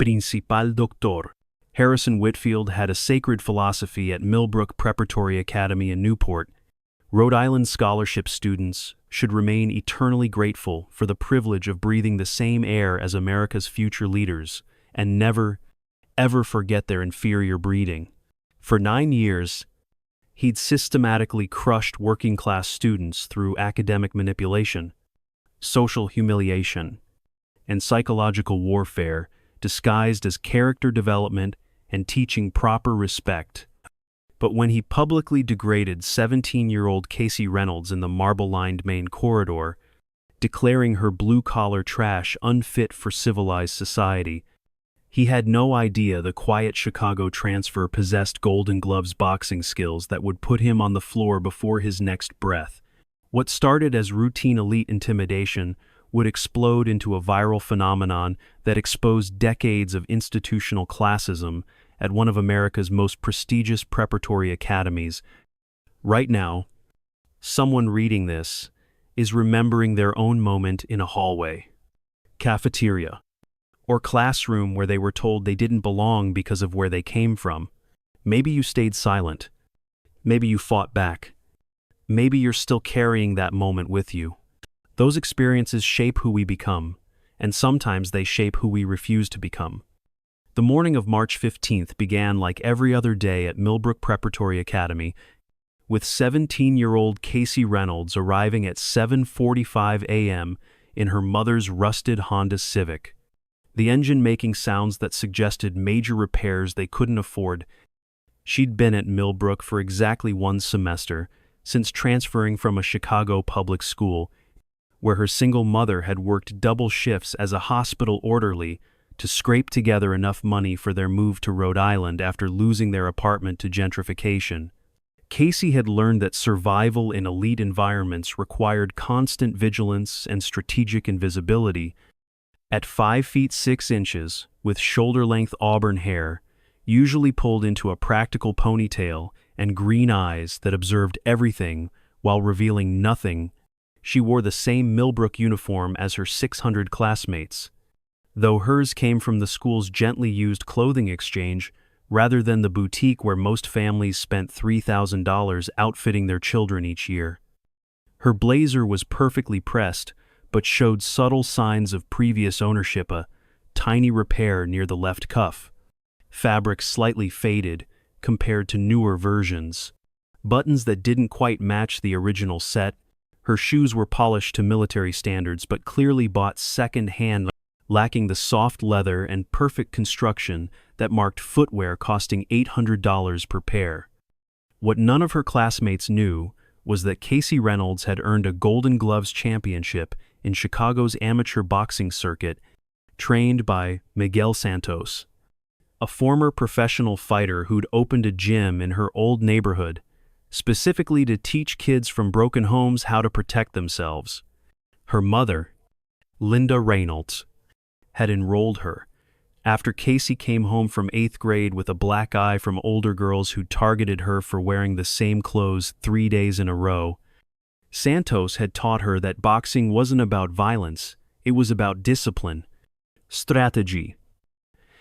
Principal Doctor. Harrison Whitfield had a sacred philosophy at Millbrook Preparatory Academy in Newport. Rhode Island scholarship students should remain eternally grateful for the privilege of breathing the same air as America's future leaders, and never, ever forget their inferior breeding. For 9 years, he'd systematically crushed working-class students through academic manipulation, social humiliation, and psychological warfare disguised as character development and teaching proper respect. But when he publicly degraded 17-year-old Casey Reynolds in the marble-lined main corridor, declaring her blue-collar trash unfit for civilized society, he had no idea the quiet Chicago transfer possessed Golden Gloves boxing skills that would put him on the floor before his next breath. What started as routine elite intimidation would explode into a viral phenomenon that exposed decades of institutional classism at one of America's most prestigious preparatory academies. Right now, someone reading this is remembering their own moment in a hallway, cafeteria, or classroom where they were told they didn't belong because of where they came from. Maybe you stayed silent. Maybe you fought back. Maybe you're still carrying that moment with you. Those experiences shape who we become, and sometimes they shape who we refuse to become. The morning of March 15th began like every other day at Millbrook Preparatory Academy, with 17-year-old Casey Reynolds arriving at 7:45 a.m. in her mother's rusted Honda Civic, the engine making sounds that suggested major repairs they couldn't afford. She'd been at Millbrook for exactly 1 semester, since transferring from a Chicago public school, where her single mother had worked double shifts as a hospital orderly to scrape together enough money for their move to Rhode Island after losing their apartment to gentrification. Casey had learned that survival in elite environments required constant vigilance and strategic invisibility. At 5 feet 6 inches, with shoulder-length auburn hair, usually pulled into a practical ponytail, and green eyes that observed everything while revealing nothing, she wore the same Millbrook uniform as her 600 classmates, though hers came from the school's gently used clothing exchange rather than the boutique where most families spent $3,000 outfitting their children each year. Her blazer was perfectly pressed, but showed subtle signs of previous ownership, a tiny repair near the left cuff, fabric slightly faded compared to newer versions, buttons that didn't quite match the original set. Her shoes were polished to military standards but clearly bought second-hand, lacking the soft leather and perfect construction that marked footwear costing $800 per pair. What none of her classmates knew was that Casey Reynolds had earned a Golden Gloves championship in Chicago's amateur boxing circuit, trained by Miguel Santos, a former professional fighter who'd opened a gym in her old neighborhood, specifically to teach kids from broken homes how to protect themselves. Her mother, Linda Reynolds, had enrolled her after Casey came home from 8th grade with a black eye from older girls who targeted her for wearing the same clothes 3 days in a row. Santos had taught her that boxing wasn't about violence, it was about discipline, strategy,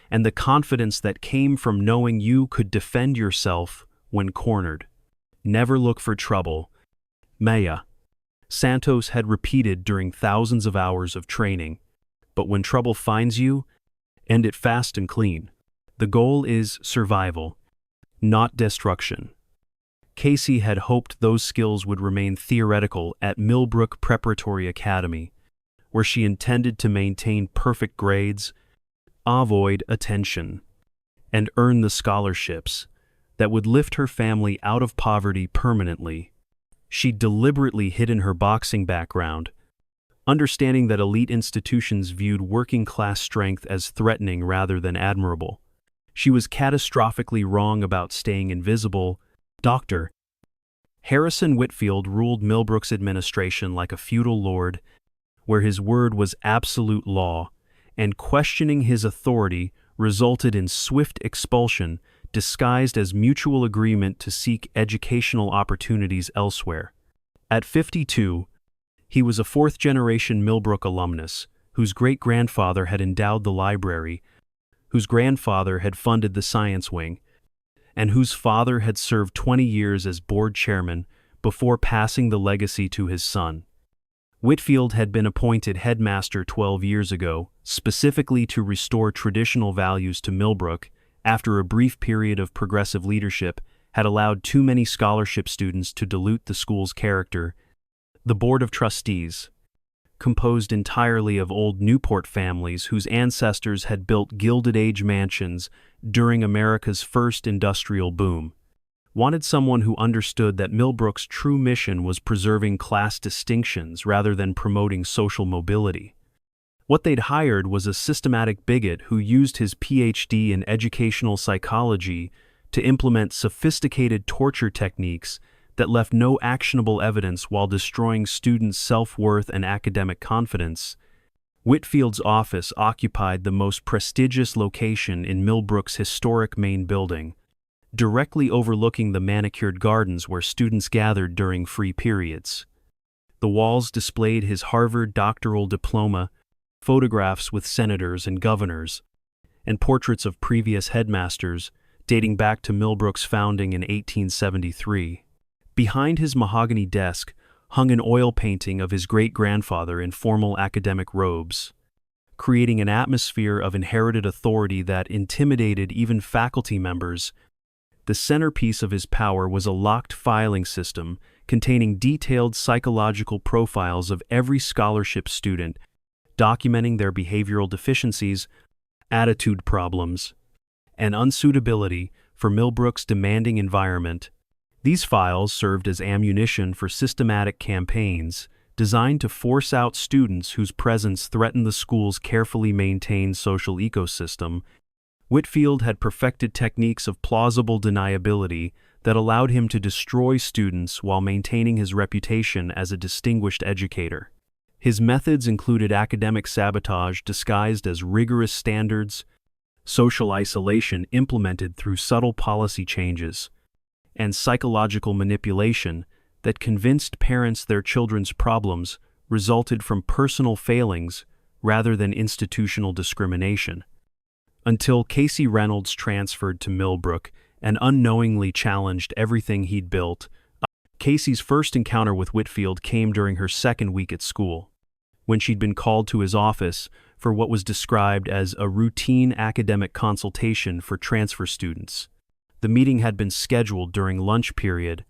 and the confidence that came from knowing you could defend yourself when cornered. Never look for trouble, Maya, Santos had repeated during thousands of hours of training. But when trouble finds you, end it fast and clean. The goal is survival, not destruction. Casey had hoped those skills would remain theoretical at Millbrook Preparatory Academy, where she intended to maintain perfect grades, avoid attention, and earn the scholarships that would lift her family out of poverty permanently. She'd deliberately hidden her boxing background, understanding that elite institutions viewed working-class strength as threatening rather than admirable. She was catastrophically wrong about staying invisible. Dr. Harrison Whitfield ruled Millbrook's administration like a feudal lord, where his word was absolute law, and questioning his authority resulted in swift expulsion disguised as mutual agreement to seek educational opportunities elsewhere. At 52, he was a fourth-generation Millbrook alumnus, whose great-grandfather had endowed the library, whose grandfather had funded the science wing, and whose father had served 20 years as board chairman before passing the legacy to his son. Whitfield had been appointed headmaster 12 years ago, specifically to restore traditional values to Millbrook after a brief period of progressive leadership had allowed too many scholarship students to dilute the school's character. The Board of Trustees, composed entirely of old Newport families whose ancestors had built Gilded Age mansions during America's first industrial boom, wanted someone who understood that Millbrook's true mission was preserving class distinctions rather than promoting social mobility. What they'd hired was a systematic bigot who used his PhD in educational psychology to implement sophisticated torture techniques that left no actionable evidence while destroying students' self-worth and academic confidence. Whitfield's office occupied the most prestigious location in Millbrook's historic main building, directly overlooking the manicured gardens where students gathered during free periods. The walls displayed his Harvard doctoral diploma, photographs with senators and governors, and portraits of previous headmasters dating back to Millbrook's founding in 1873. Behind his mahogany desk hung an oil painting of his great-grandfather in formal academic robes, creating an atmosphere of inherited authority that intimidated even faculty members. The centerpiece of his power was a locked filing system containing detailed psychological profiles of every scholarship student, documenting their behavioral deficiencies, attitude problems, and unsuitability for Millbrook's demanding environment. These files served as ammunition for systematic campaigns designed to force out students whose presence threatened the school's carefully maintained social ecosystem. Whitfield had perfected techniques of plausible deniability that allowed him to destroy students while maintaining his reputation as a distinguished educator. His methods included academic sabotage disguised as rigorous standards, social isolation implemented through subtle policy changes, and psychological manipulation that convinced parents their children's problems resulted from personal failings rather than institutional discrimination. Until Casey Reynolds transferred to Millbrook and unknowingly challenged everything he'd built. Casey's first encounter with Whitfield came during her second week at school, when she'd been called to his office for what was described as a routine academic consultation for transfer students. The meeting had been scheduled during lunch period,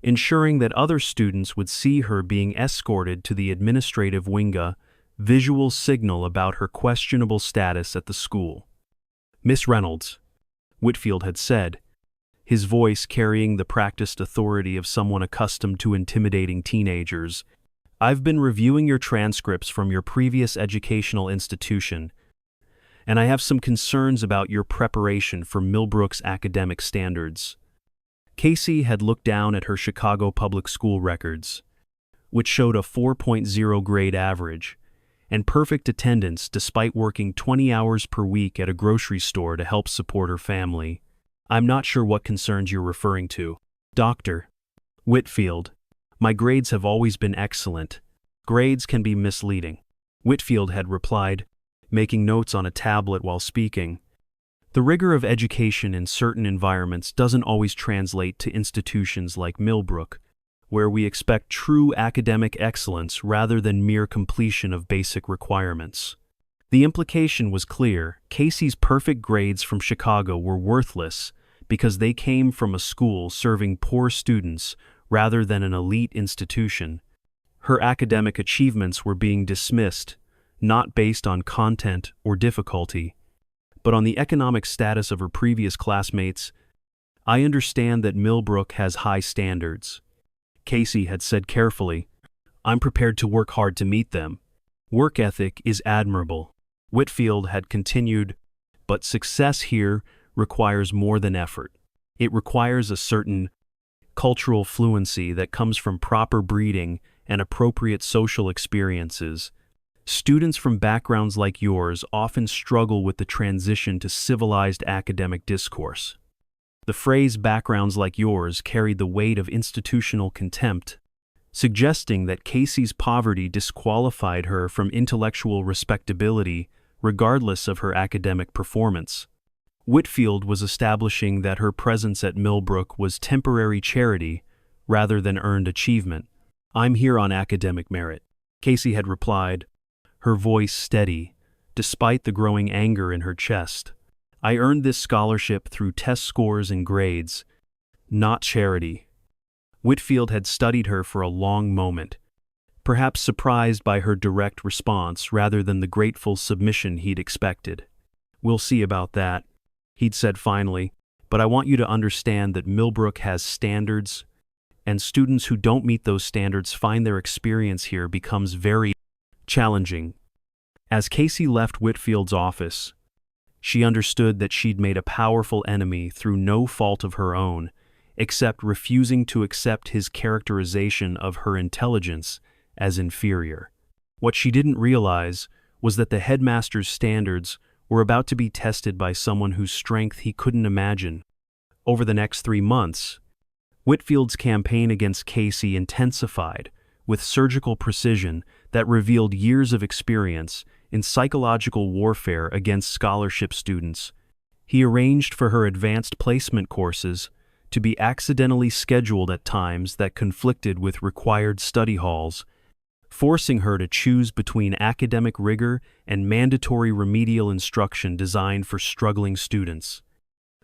ensuring that other students would see her being escorted to the administrative winga, visual signal about her questionable status at the school. "Miss Reynolds," Whitfield had said, his voice carrying the practiced authority of someone accustomed to intimidating teenagers, "I've been reviewing your transcripts from your previous educational institution, and I have some concerns about your preparation for Millbrook's academic standards." Casey had looked down at her Chicago public school records, which showed a 4.0 grade average and perfect attendance despite working 20 hours per week at a grocery store to help support her family. "I'm not sure what concerns you're referring to, Dr. Whitfield. My grades have always been excellent. Grades can be misleading," Whitfield had replied, making notes on a tablet while speaking. The rigor of education in certain environments doesn't always translate to institutions like Millbrook, where we expect true academic excellence rather than mere completion of basic requirements. The implication was clear: Casey's perfect grades from Chicago were worthless because they came from a school serving poor students rather than an elite institution. Her academic achievements were being dismissed, not based on content or difficulty, but on the economic status of her previous classmates. "I understand that Millbrook has high standards," Casey had said carefully. "I'm prepared to work hard to meet them. Work ethic is admirable," Whitfield had continued, "but success here requires more than effort. It requires a certain cultural fluency that comes from proper breeding and appropriate social experiences. Students from backgrounds like yours often struggle with the transition to civilized academic discourse." The phrase "backgrounds like yours" carried the weight of institutional contempt, suggesting that Casey's poverty disqualified her from intellectual respectability regardless of her academic performance. Whitfield was establishing that her presence at Millbrook was temporary charity rather than earned achievement. "I'm here on academic merit," Casey had replied, her voice steady, despite the growing anger in her chest. "I earned this scholarship through test scores and grades, not charity." Whitfield had studied her for a long moment, perhaps surprised by her direct response rather than the grateful submission he'd expected. "We'll see about that," he'd said finally, "but I want you to understand that Millbrook has standards, and students who don't meet those standards find their experience here becomes very challenging." As Casey left Whitfield's office, she understood that she'd made a powerful enemy through no fault of her own, except refusing to accept his characterization of her intelligence as inferior. What she didn't realize was that the headmaster's standards were about to be tested by someone whose strength he couldn't imagine. Over the next 3 months, Whitfield's campaign against Casey intensified with surgical precision that revealed years of experience in psychological warfare against scholarship students. He arranged for her advanced placement courses to be accidentally scheduled at times that conflicted with required study halls, forcing her to choose between academic rigor and mandatory remedial instruction designed for struggling students.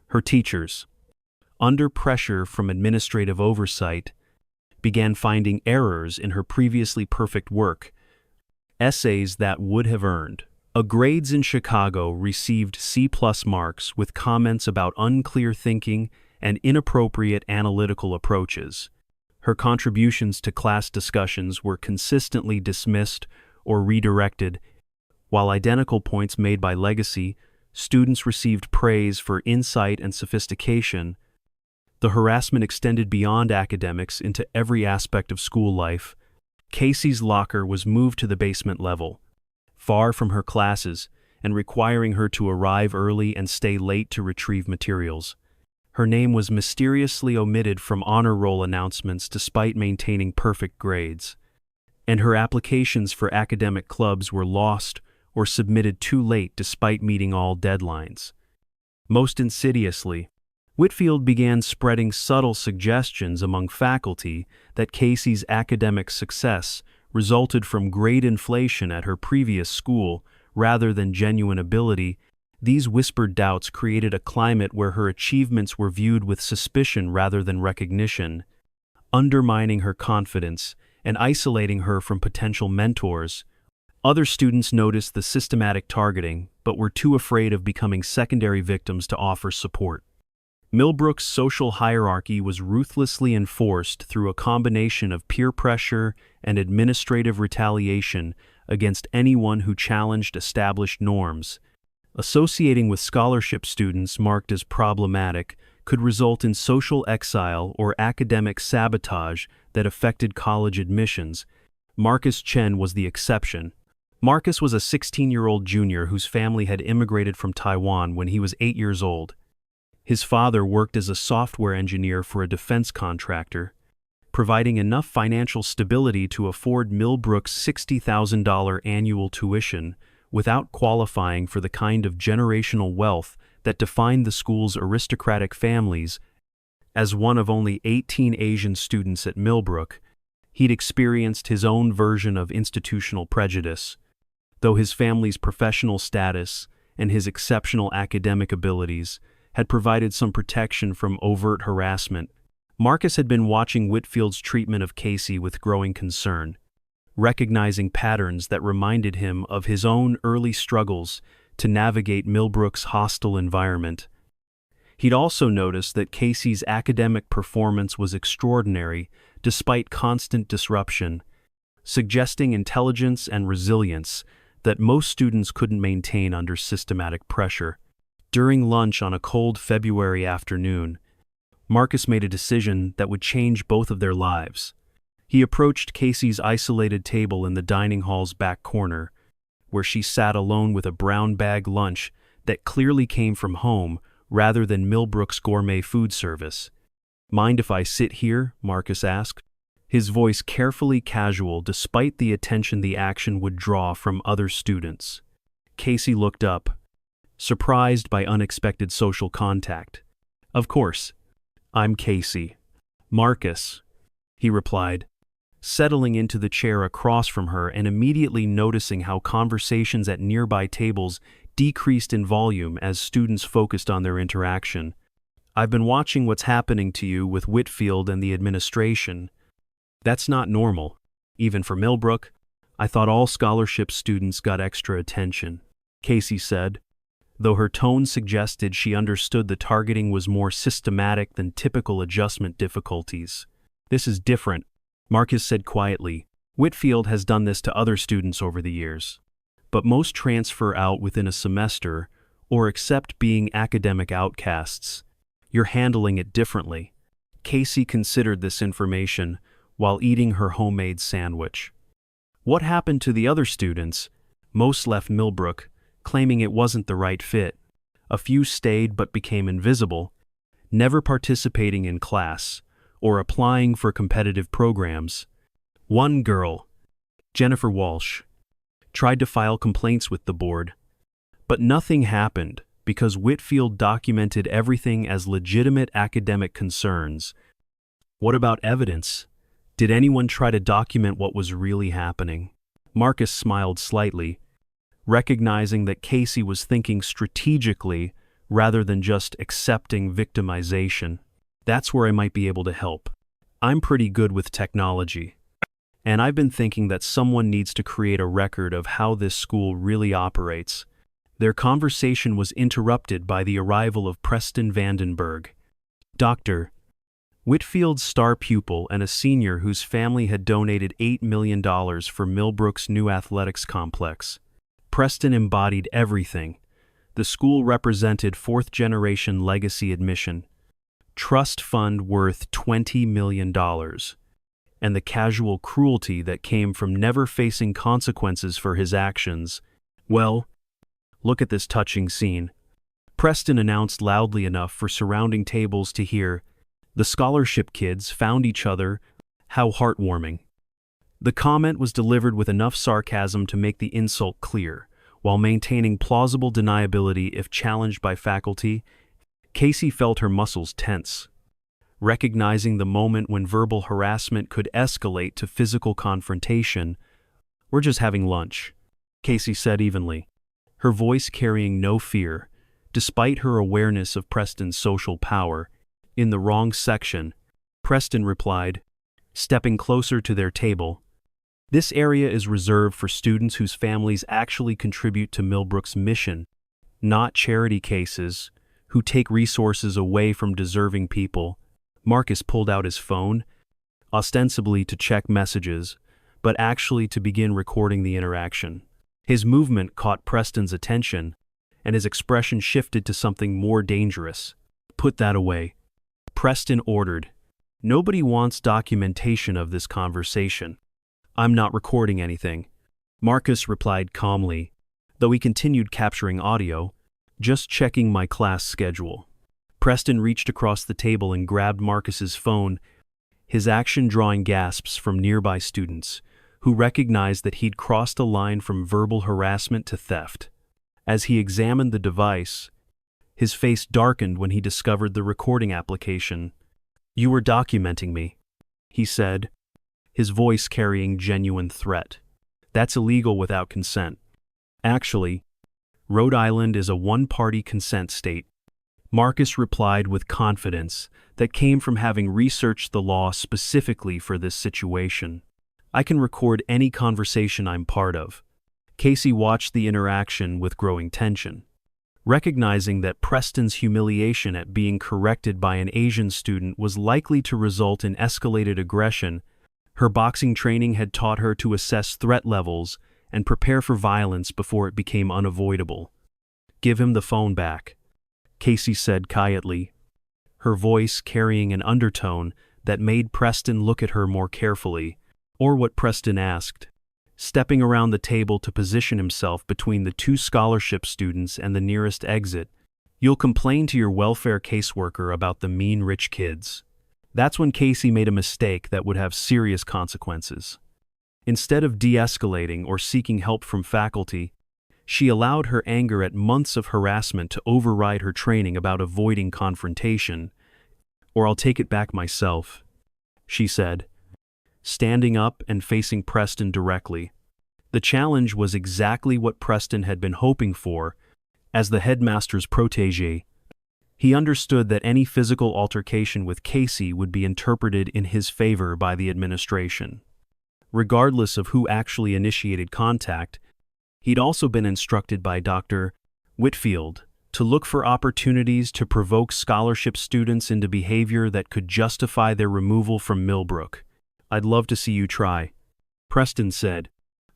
Her teachers, under pressure from administrative oversight, began finding errors in her previously perfect work, essays that would have earned a grades in Chicago received C+ marks with comments about unclear thinking and inappropriate analytical approaches. Her contributions to class discussions were consistently dismissed or redirected, while identical points made by Legacy students received praise for insight and sophistication. The harassment extended beyond academics into every aspect of school life. Casey's locker was moved to the basement level, far from her classes, and requiring her to arrive early and stay late to retrieve materials. Her name was mysteriously omitted from honor roll announcements despite maintaining perfect grades, and her applications for academic clubs were lost or submitted too late despite meeting all deadlines. Most insidiously, Whitfield began spreading subtle suggestions among faculty that Casey's academic success resulted from grade inflation at her previous school rather than genuine ability. These whispered doubts created a climate where her achievements were viewed with suspicion rather than recognition, undermining her confidence and isolating her from potential mentors. Other students noticed the systematic targeting, but were too afraid of becoming secondary victims to offer support. Millbrook's social hierarchy was ruthlessly enforced through a combination of peer pressure and administrative retaliation against anyone who challenged established norms. Associating with scholarship students marked as problematic could result in social exile or academic sabotage that affected college admissions. Marcus Chen was the exception. Marcus was a 16-year-old junior whose family had immigrated from Taiwan when he was 8 years old. His father worked as a software engineer for a defense contractor, providing enough financial stability to afford Millbrook's $60,000 annual tuition without qualifying for the kind of generational wealth that defined the school's aristocratic families. As one of only 18 Asian students at Millbrook, he'd experienced his own version of institutional prejudice. Though his family's professional status and his exceptional academic abilities had provided some protection from overt harassment, Marcus had been watching Whitfield's treatment of Casey with growing concern, recognizing patterns that reminded him of his own early struggles to navigate Millbrook's hostile environment. He'd also noticed that Casey's academic performance was extraordinary despite constant disruption, suggesting intelligence and resilience that most students couldn't maintain under systematic pressure. During lunch on a cold February afternoon, Marcus made a decision that would change both of their lives. He approached Casey's isolated table in the dining hall's back corner, where she sat alone with a brown bag lunch that clearly came from home rather than Millbrook's gourmet food service. "Mind if I sit here?" Marcus asked, his voice carefully casual despite the attention the action would draw from other students. Casey looked up, surprised by unexpected social contact. "Of course. I'm Casey. Marcus," he replied, settling into the chair across from her and immediately noticing how conversations at nearby tables decreased in volume as students focused on their interaction. "I've been watching what's happening to you with Whitfield and the administration. That's not normal. Even for Millbrook, I thought all scholarship students got extra attention," Casey said, though her tone suggested she understood the targeting was more systematic than typical adjustment difficulties. "This is different," Marcus said quietly. "Whitfield has done this to other students over the years. But most transfer out within a semester or accept being academic outcasts. You're handling it differently." Casey considered this information while eating her homemade sandwich. "What happened to the other students?" "Most left Millbrook, claiming it wasn't the right fit. A few stayed but became invisible, never participating in class or applying for competitive programs. One girl, Jennifer Walsh, tried to file complaints with the board, but nothing happened because Whitfield documented everything as legitimate academic concerns." "What about evidence? Did anyone try to document what was really happening?" Marcus smiled slightly, recognizing that Casey was thinking strategically rather than just accepting victimization. "That's where I might be able to help. I'm pretty good with technology, and I've been thinking that someone needs to create a record of how this school really operates." Their conversation was interrupted by the arrival of Preston Vandenberg. "Dr. Whitfield's star pupil and a senior whose family had donated $8 million for Millbrook's new athletics complex." Preston embodied everything. The school represented fourth-generation legacy admission, trust fund worth $20 million, and the casual cruelty that came from never facing consequences for his actions. "Well, look at this touching scene," Preston announced loudly enough for surrounding tables to hear. "The scholarship kids found each other. How heartwarming." The comment was delivered with enough sarcasm to make the insult clear, while maintaining plausible deniability if challenged by faculty. Casey felt her muscles tense, recognizing the moment when verbal harassment could escalate to physical confrontation. "We're just having lunch," Casey said evenly, her voice carrying no fear, despite her awareness of Preston's social power. "In the wrong section," Preston replied, stepping closer to their table. "This area is reserved for students whose families actually contribute to Millbrook's mission, not charity cases who take resources away from deserving people." Marcus pulled out his phone, ostensibly to check messages, but actually to begin recording the interaction. His movement caught Preston's attention, and his expression shifted to something more dangerous. "Put that away," Preston ordered. "Nobody wants documentation of this conversation." "I'm not recording anything," Marcus replied calmly, though he continued capturing audio. "Just checking my class schedule." Preston reached across the table and grabbed Marcus's phone, his action drawing gasps from nearby students, who recognized that he'd crossed a line from verbal harassment to theft. As he examined the device, his face darkened when he discovered the recording application. "You were documenting me," he said, his voice carrying genuine threat. "That's illegal without consent." "Actually, Rhode Island is a one-party consent state," Marcus replied with confidence that came from having researched the law specifically for this situation. "I can record any conversation I'm part of." Casey watched the interaction with growing tension. Recognizing that Preston's humiliation at being corrected by an Asian student was likely to result in escalated aggression, her boxing training had taught her to assess threat levels and prepare for violence before it became unavoidable. "Give him the phone back," Casey said quietly, her voice carrying an undertone that made Preston look at her more carefully, or what Preston asked. Stepping around the table to position himself between the two scholarship students and the nearest exit, "You'll complain to your welfare caseworker about the mean rich kids." That's when Casey made a mistake that would have serious consequences. Instead of de-escalating or seeking help from faculty, She allowed her anger at months of harassment to override her training about avoiding confrontation. "Or I'll take it back myself," she said, standing up and facing Preston directly. The challenge was exactly what Preston had been hoping for. As the headmaster's protégé, he understood that any physical altercation with Casey would be interpreted in his favor by the administration. Regardless of who actually initiated contact, he'd also been instructed by Dr. Whitfield to look for opportunities to provoke scholarship students into behavior that could justify their removal from Millbrook. "I'd love to see you try," Preston said,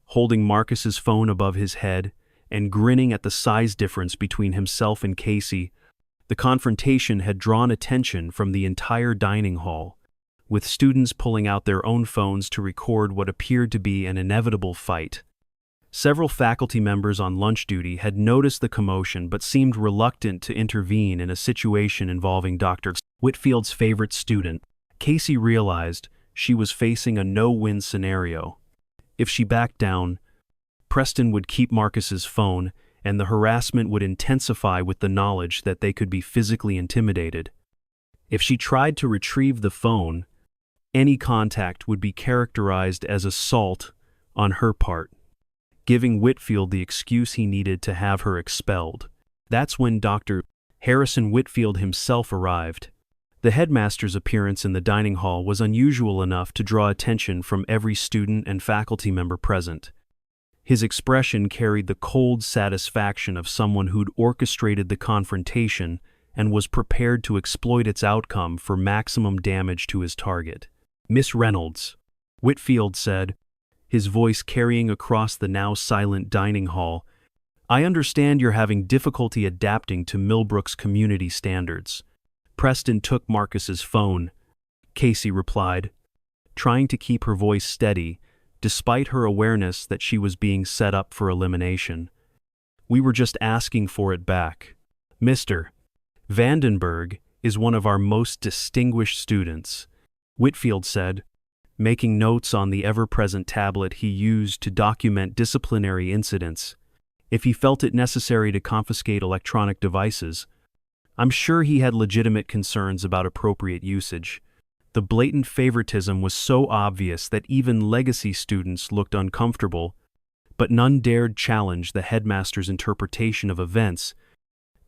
holding Marcus's phone above his head and grinning at the size difference between himself and Casey. The confrontation had drawn attention from the entire dining hall, with students pulling out their own phones to record what appeared to be an inevitable fight. Several faculty members on lunch duty had noticed the commotion but seemed reluctant to intervene in a situation involving Dr. Whitfield's favorite student. Casey realized she was facing a no-win scenario. If she backed down, Preston would keep Marcus's phone, and the harassment would intensify with the knowledge that they could be physically intimidated. If she tried to retrieve the phone, any contact would be characterized as assault on her part, giving Whitfield the excuse he needed to have her expelled. That's when Dr. Harrison Whitfield himself arrived. The headmaster's appearance in the dining hall was unusual enough to draw attention from every student and faculty member present. His expression carried the cold satisfaction of someone who'd orchestrated the confrontation and was prepared to exploit its outcome for maximum damage to his target. "Miss Reynolds," Whitfield said, his voice carrying across the now silent dining hall, "I understand you're having difficulty adapting to Millbrook's community standards." Preston took Marcus's phone. Casey replied, trying to keep her voice steady, despite her awareness that she was being set up for elimination. "We were just asking for it back. Mr. Vandenberg is one of our most distinguished students," Whitfield said, making notes on the ever-present tablet he used to document disciplinary incidents. If he felt it necessary to confiscate electronic devices, I'm sure he had legitimate concerns about appropriate usage. The blatant favoritism was so obvious that even legacy students looked uncomfortable, but none dared challenge the headmaster's interpretation of events.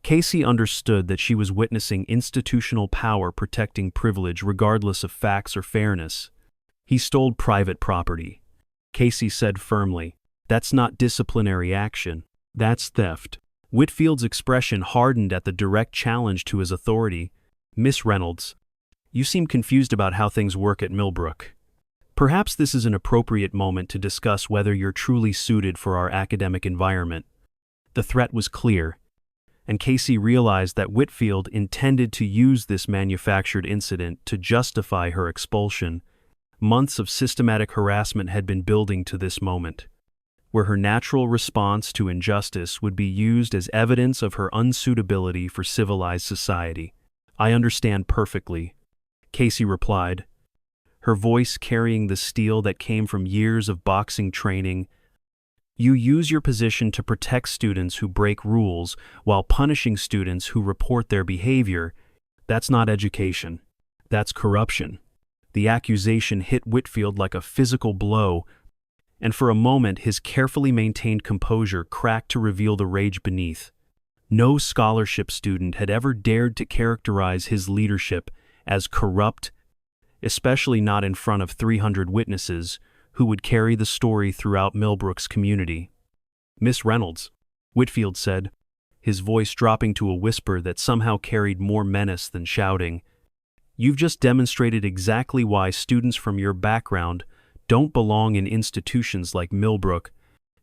Casey understood that she was witnessing institutional power protecting privilege regardless of facts or fairness. "He stole private property," Casey said firmly. "That's not disciplinary action. That's theft." Whitfield's expression hardened at the direct challenge to his authority. "Miss Reynolds, you seem confused about how things work at Millbrook. Perhaps this is an appropriate moment to discuss whether you're truly suited for our academic environment." The threat was clear, and Casey realized that Whitfield intended to use this manufactured incident to justify her expulsion. Months of systematic harassment had been building to this moment, where her natural response to injustice would be used as evidence of her unsuitability for civilized society. "I understand perfectly," Casey replied, her voice carrying the steel that came from years of boxing training. "You use your position to protect students who break rules while punishing students who report their behavior. That's not education. That's corruption." The accusation hit Whitfield like a physical blow, and for a moment his carefully maintained composure cracked to reveal the rage beneath. No scholarship student had ever dared to characterize his leadership as corrupt, especially not in front of 300 witnesses who would carry the story throughout Millbrook's community. "Miss Reynolds," Whitfield said, his voice dropping to a whisper that somehow carried more menace than shouting, "you've just demonstrated exactly why students from your background don't belong in institutions like Millbrook.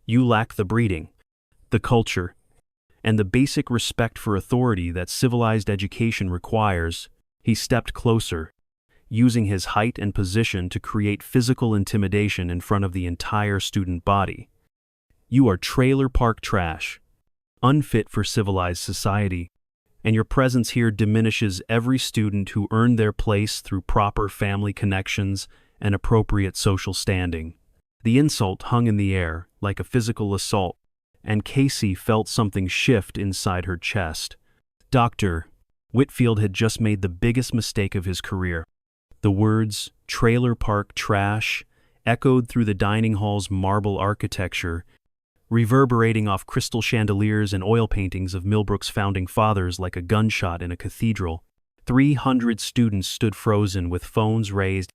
You lack the breeding, the culture, and the basic respect for authority that civilized education requires." He stepped closer, using his height and position to create physical intimidation in front of the entire student body. "You are trailer park trash, unfit for civilized society, and your presence here diminishes every student who earned their place through proper family connections and appropriate social standing." The insult hung in the air like a physical assault, and Casey felt something shift inside her chest. Dr. Whitfield had just made the biggest mistake of his career. The words, "trailer park trash," echoed through the dining hall's marble architecture, reverberating off crystal chandeliers and oil paintings of Millbrook's founding fathers like a gunshot in a cathedral. 300 students stood frozen with phones raised,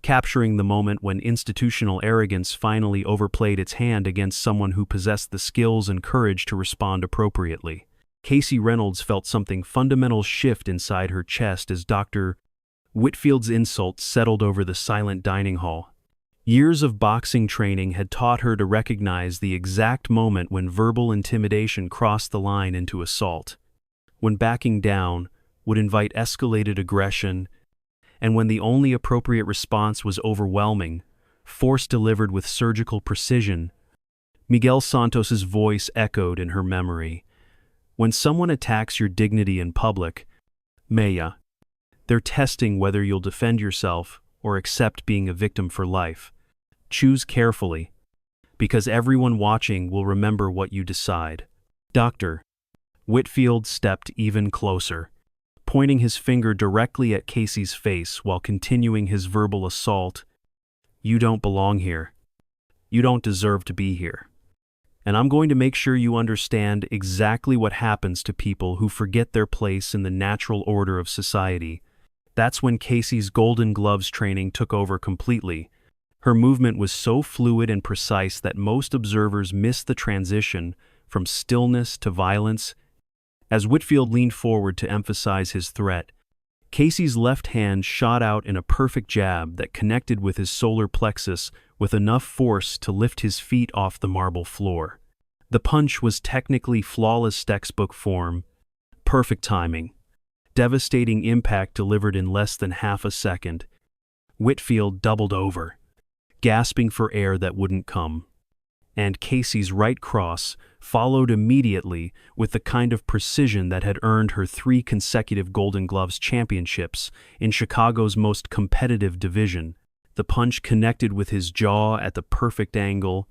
capturing the moment when institutional arrogance finally overplayed its hand against someone who possessed the skills and courage to respond appropriately. Casey Reynolds felt something fundamental shift inside her chest as Dr. Whitfield's insult settled over the silent dining hall. Years of boxing training had taught her to recognize the exact moment when verbal intimidation crossed the line into assault, when backing down would invite escalated aggression, and when the only appropriate response was overwhelming, force delivered with surgical precision. Miguel Santos's voice echoed in her memory. When someone attacks your dignity in public, Maya, they're testing whether you'll defend yourself or accept being a victim for life. Choose carefully, because everyone watching will remember what you decide. Dr. Whitfield stepped even closer, pointing his finger directly at Casey's face while continuing his verbal assault. You don't belong here. You don't deserve to be here. And I'm going to make sure you understand exactly what happens to people who forget their place in the natural order of society. That's when Casey's Golden Gloves training took over completely. Her movement was so fluid and precise that most observers missed the transition from stillness to violence. As Whitfield leaned forward to emphasize his threat, Casey's left hand shot out in a perfect jab that connected with his solar plexus with enough force to lift his feet off the marble floor. The punch was technically flawless textbook form, perfect timing, devastating impact delivered in less than half a second. Whitfield doubled over, gasping for air that wouldn't come. And Casey's right cross followed immediately with the kind of precision that had earned her 3 consecutive Golden Gloves championships in Chicago's most competitive division. The punch connected with his jaw at the perfect angle,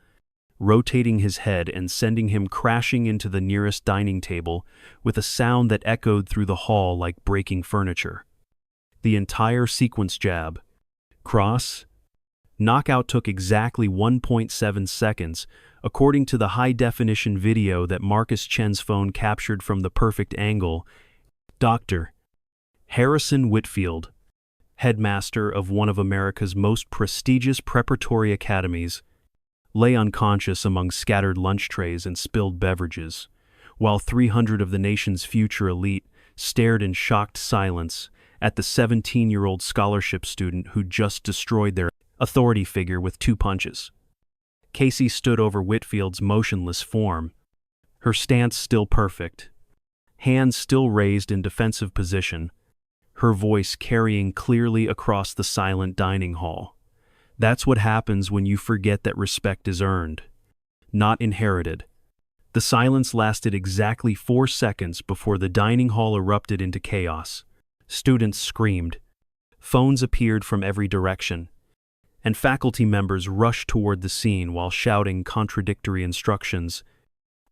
rotating his head and sending him crashing into the nearest dining table with a sound that echoed through the hall like breaking furniture. The entire sequence jab, cross, knockout took exactly 1.7 seconds, according to the high-definition video that Marcus Chen's phone captured from the perfect angle. Dr. Harrison Whitfield, headmaster of one of America's most prestigious preparatory academies, lay unconscious among scattered lunch trays and spilled beverages, while 300 of the nation's future elite stared in shocked silence at the 17-year-old scholarship student who just destroyed their authority figure with 2 punches. Casey stood over Whitfield's motionless form, her stance still perfect, hands still raised in defensive position, her voice carrying clearly across the silent dining hall. That's what happens when you forget that respect is earned, not inherited. The silence lasted exactly 4 seconds before the dining hall erupted into chaos. Students screamed, phones appeared from every direction, and faculty members rushed toward the scene while shouting contradictory instructions.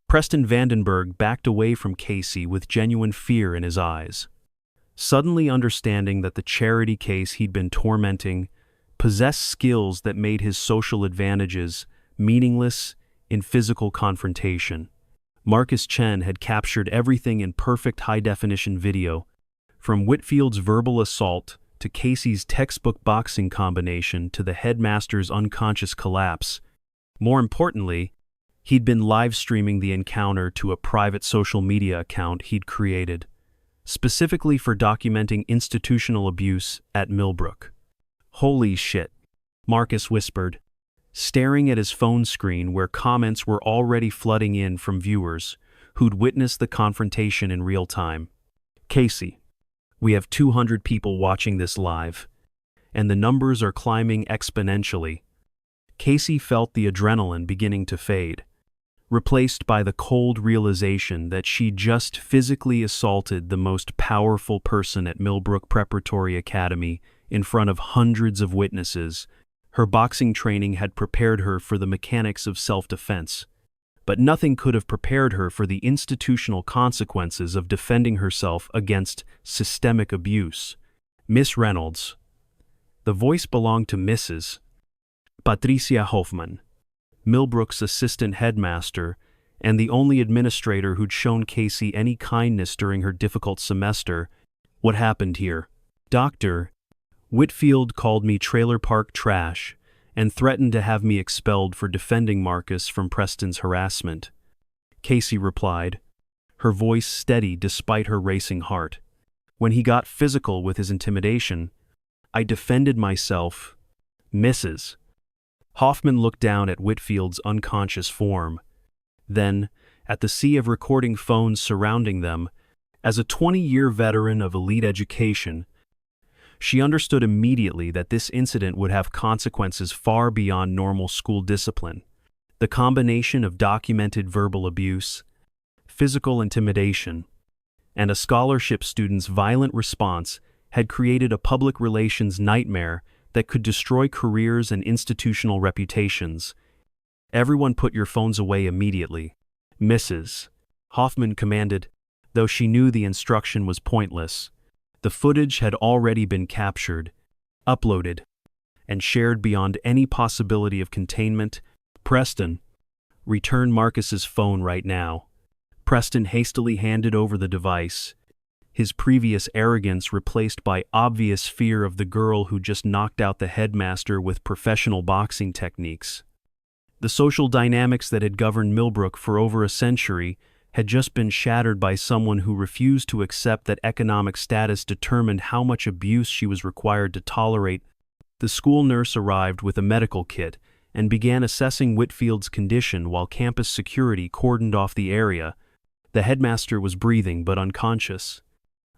Preston Vandenberg backed away from Casey with genuine fear in his eyes, suddenly understanding that the charity case he'd been tormenting possessed skills that made his social advantages meaningless in physical confrontation. Marcus Chen had captured everything in perfect high-definition video, from Whitfield's verbal assault to Casey's textbook boxing combination to the headmaster's unconscious collapse. More importantly, he'd been live-streaming the encounter to a private social media account he'd created, specifically for documenting institutional abuse at Millbrook. Holy shit, Marcus whispered, staring at his phone screen where comments were already flooding in from viewers who'd witnessed the confrontation in real time. Casey, we have 200 people watching this live, and the numbers are climbing exponentially. Casey felt the adrenaline beginning to fade, replaced by the cold realization that she just physically assaulted the most powerful person at Millbrook Preparatory Academy in front of hundreds of witnesses. Her boxing training had prepared her for the mechanics of self-defense, but nothing could have prepared her for the institutional consequences of defending herself against systemic abuse. Miss Reynolds. The voice belonged to Mrs. Patricia Hoffman, Millbrook's assistant headmaster, and the only administrator who'd shown Casey any kindness during her difficult semester. What happened here? Dr. Whitfield called me trailer park trash and threatened to have me expelled for defending Marcus from Preston's harassment. Casey replied, her voice steady despite her racing heart. When he got physical with his intimidation, I defended myself. Mrs. Hoffman looked down at Whitfield's unconscious form, then at the sea of recording phones surrounding them. As a 20-year veteran of elite education, she understood immediately that this incident would have consequences far beyond normal school discipline. The combination of documented verbal abuse, physical intimidation, and a scholarship student's violent response had created a public relations nightmare that could destroy careers and institutional reputations. Everyone put your phones away immediately, Mrs. Hoffman commanded, though she knew the instruction was pointless. The footage had already been captured, uploaded, and shared beyond any possibility of containment. Preston, return Marcus's phone right now. Preston hastily handed over the device, his previous arrogance replaced by obvious fear of the girl who just knocked out the headmaster with professional boxing techniques. The social dynamics that had governed Millbrook for over a century had just been shattered by someone who refused to accept that economic status determined how much abuse she was required to tolerate. The school nurse arrived with a medical kit and began assessing Whitfield's condition while campus security cordoned off the area. The headmaster was breathing but unconscious,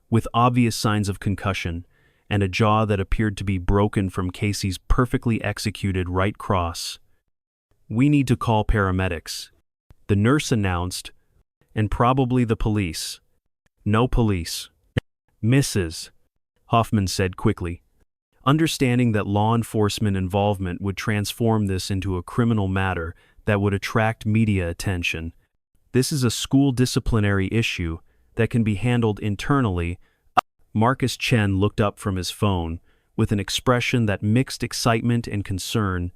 with obvious signs of concussion and a jaw that appeared to be broken from Casey's perfectly executed right cross. We need to call paramedics, the nurse announced, and probably the police. No police. Mrs. Hoffman said quickly, understanding that law enforcement involvement would transform this into a criminal matter that would attract media attention. This is a school disciplinary issue that can be handled internally. Marcus Chen looked up from his phone with an expression that mixed excitement and concern.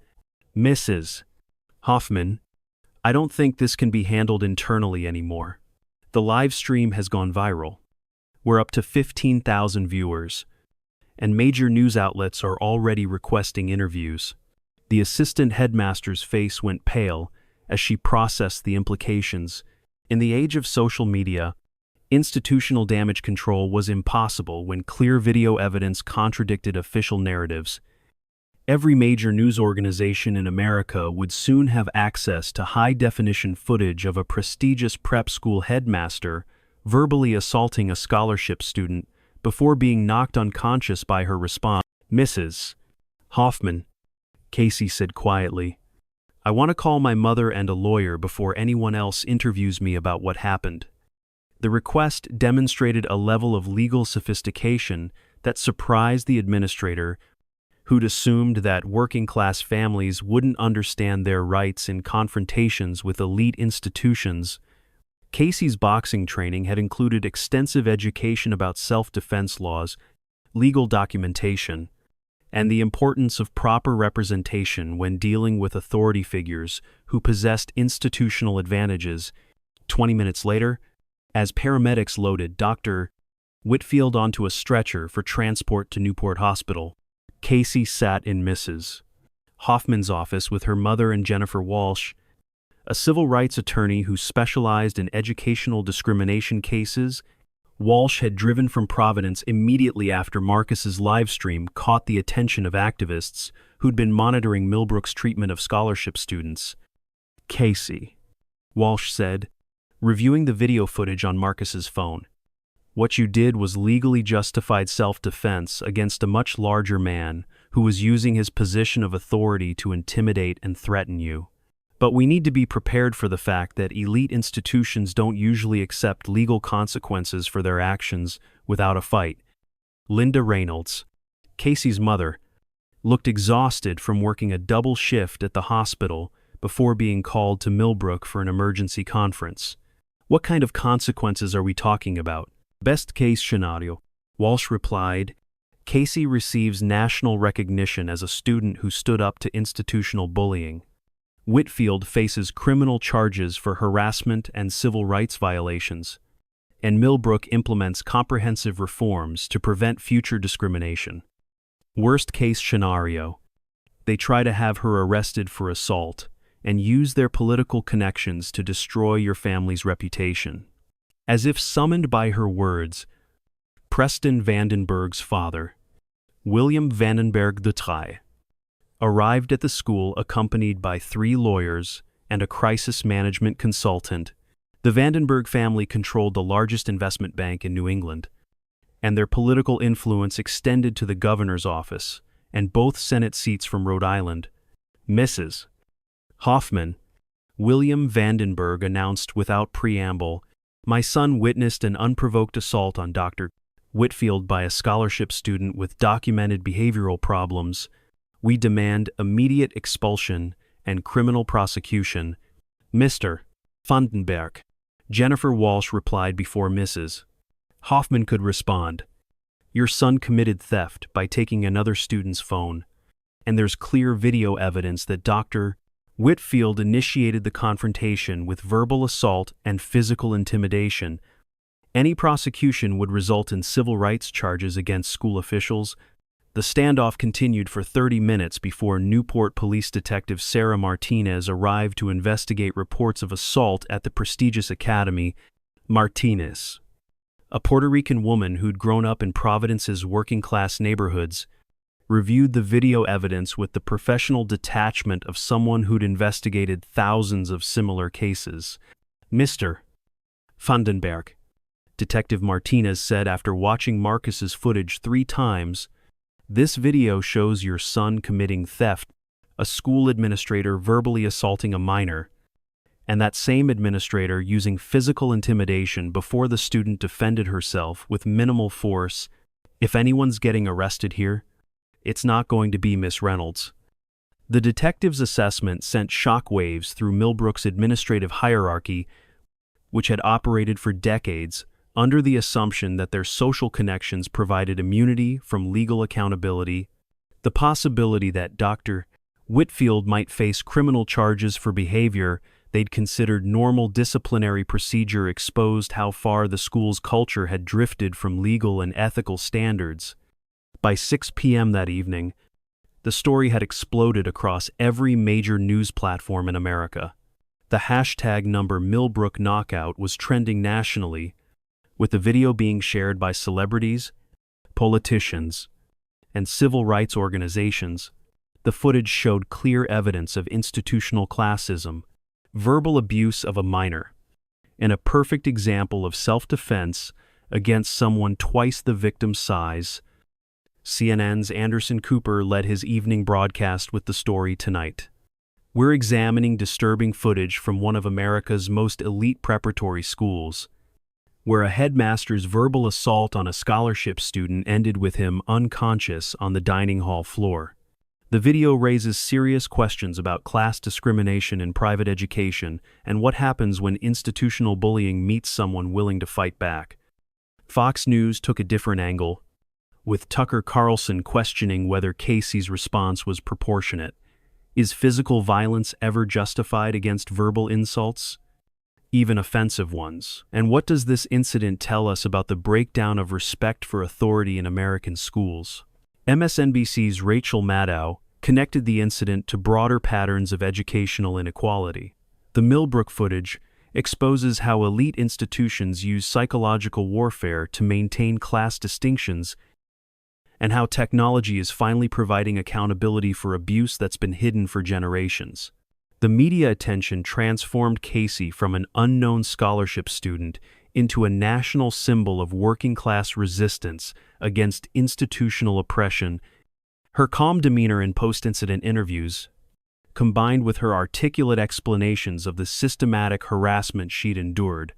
Mrs. Hoffman, I don't think this can be handled internally anymore. The live stream has gone viral. We're up to 15,000 viewers, and major news outlets are already requesting interviews. The assistant headmaster's face went pale as she processed the implications. In the age of social media, institutional damage control was impossible when clear video evidence contradicted official narratives. Every major news organization in America would soon have access to high-definition footage of a prestigious prep school headmaster verbally assaulting a scholarship student before being knocked unconscious by her response. Mrs. Hoffman, Casey said quietly, I want to call my mother and a lawyer before anyone else interviews me about what happened. The request demonstrated a level of legal sophistication that surprised the administrator, who'd assumed that working-class families wouldn't understand their rights in confrontations with elite institutions. Casey's boxing training had included extensive education about self-defense laws, legal documentation, and the importance of proper representation when dealing with authority figures who possessed institutional advantages. 20 minutes later, as paramedics loaded Dr. Whitfield onto a stretcher for transport to Newport Hospital, Casey sat in Mrs. Hoffman's office with her mother and Jennifer Walsh, a civil rights attorney who specialized in educational discrimination cases. Walsh had driven from Providence immediately after Marcus's live stream caught the attention of activists who'd been monitoring Millbrook's treatment of scholarship students. Casey, Walsh said, reviewing the video footage on Marcus's phone. What you did was legally justified self-defense against a much larger man who was using his position of authority to intimidate and threaten you. But we need to be prepared for the fact that elite institutions don't usually accept legal consequences for their actions without a fight. Linda Reynolds, Casey's mother, looked exhausted from working a double shift at the hospital before being called to Millbrook for an emergency conference. What kind of consequences are we talking about? Best case scenario, Walsh replied. Casey receives national recognition as a student who stood up to institutional bullying. Whitfield faces criminal charges for harassment and civil rights violations, and Millbrook implements comprehensive reforms to prevent future discrimination. Worst case scenario, they try to have her arrested for assault and use their political connections to destroy your family's reputation. As if summoned by her words, Preston Vandenberg's father, William Vandenberg III, arrived at the school accompanied by 3 lawyers and a crisis management consultant. The Vandenberg family controlled the largest investment bank in New England, and their political influence extended to the governor's office and both Senate seats from Rhode Island. Mrs. Hoffman, William Vandenberg announced without preamble, "My son witnessed an unprovoked assault on Dr. Whitfield by a scholarship student with documented behavioral problems. We demand immediate expulsion and criminal prosecution. Mr. Vandenberg." Jennifer Walsh replied before Mrs. Hoffman could respond. "Your son committed theft by taking another student's phone, and there's clear video evidence that Dr. Whitfield initiated the confrontation with verbal assault and physical intimidation. Any prosecution would result in civil rights charges against school officials." The standoff continued for 30 minutes before Newport Police Detective Sarah Martinez arrived to investigate reports of assault at the prestigious academy. Martinez, a Puerto Rican woman who'd grown up in Providence's working-class neighborhoods, reviewed the video evidence with the professional detachment of someone who'd investigated thousands of similar cases. "Mr. Vandenberg," Detective Martinez said after watching Marcus's footage 3 times, "This video shows your son committing theft, a school administrator verbally assaulting a minor, and that same administrator using physical intimidation before the student defended herself with minimal force. If anyone's getting arrested here, it's not going to be Miss Reynolds." The detective's assessment sent shockwaves through Millbrook's administrative hierarchy, which had operated for decades under the assumption that their social connections provided immunity from legal accountability. The possibility that Dr. Whitfield might face criminal charges for behavior they'd considered normal disciplinary procedure exposed how far the school's culture had drifted from legal and ethical standards. By 6 p.m. that evening, the story had exploded across every major news platform in America. The hashtag #Millbrook Knockout was trending nationally, with the video being shared by celebrities, politicians, and civil rights organizations. The footage showed clear evidence of institutional classism, verbal abuse of a minor, and a perfect example of self-defense against someone twice the victim's size. CNN's Anderson Cooper led his evening broadcast with the story tonight. "We're examining disturbing footage from one of America's most elite preparatory schools, where a headmaster's verbal assault on a scholarship student ended with him unconscious on the dining hall floor. The video raises serious questions about class discrimination in private education and what happens when institutional bullying meets someone willing to fight back." Fox News took a different angle, with Tucker Carlson questioning whether Casey's response was proportionate. Is physical violence ever justified against verbal insults, even offensive ones? And what does this incident tell us about the breakdown of respect for authority in American schools? MSNBC's Rachel Maddow connected the incident to broader patterns of educational inequality. The Millbrook footage exposes how elite institutions use psychological warfare to maintain class distinctions, and how technology is finally providing accountability for abuse that's been hidden for generations. The media attention transformed Casey from an unknown scholarship student into a national symbol of working-class resistance against institutional oppression. Her calm demeanor in post-incident interviews, combined with her articulate explanations of the systematic harassment she'd endured,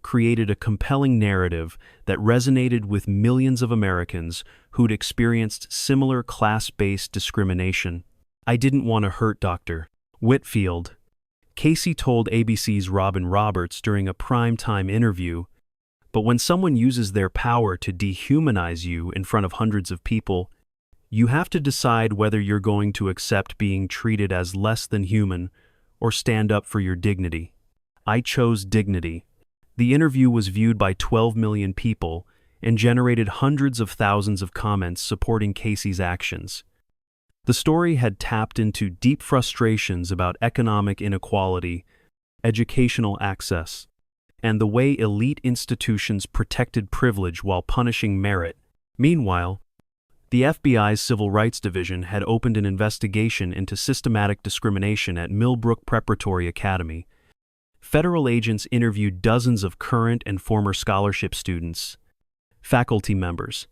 created a compelling narrative that resonated with millions of Americans who'd experienced similar class-based discrimination. "I didn't want to hurt Dr. Whitfield," Casey told ABC's Robin Roberts during a primetime interview, "But when someone uses their power to dehumanize you in front of hundreds of people, you have to decide whether you're going to accept being treated as less than human or stand up for your dignity. I chose dignity." The interview was viewed by 12 million people and generated hundreds of thousands of comments supporting Casey's actions. The story had tapped into deep frustrations about economic inequality, educational access, and the way elite institutions protected privilege while punishing merit. Meanwhile, the FBI's Civil Rights Division had opened an investigation into systematic discrimination at Millbrook Preparatory Academy. Federal agents interviewed dozens of current and former scholarship students, faculty members,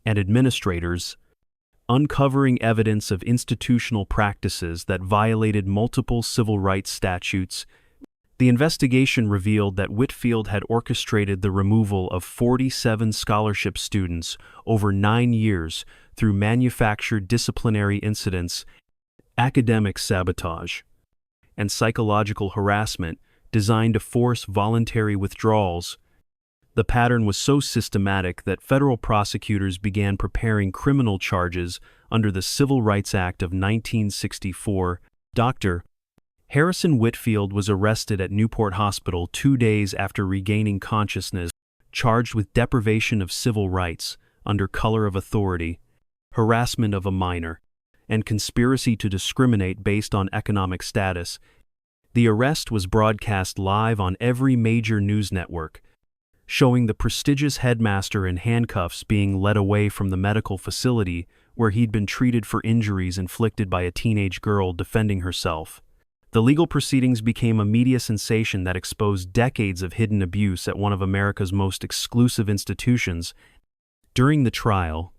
and administrators, uncovering evidence of institutional practices that violated multiple civil rights statutes. The investigation revealed that Whitfield had orchestrated the removal of 47 scholarship students over 9 years through manufactured disciplinary incidents, academic sabotage, and psychological harassment designed to force voluntary withdrawals. The pattern was so systematic that federal prosecutors began preparing criminal charges under the Civil Rights Act of 1964. Dr. Harrison Whitfield was arrested at Newport Hospital 2 days after regaining consciousness, charged with deprivation of civil rights under color of authority, harassment of a minor, and conspiracy to discriminate based on economic status. The arrest was broadcast live on every major news network, showing the prestigious headmaster in handcuffs being led away from the medical facility where he'd been treated for injuries inflicted by a teenage girl defending herself. The legal proceedings became a media sensation that exposed decades of hidden abuse at one of America's most exclusive institutions. During the trial,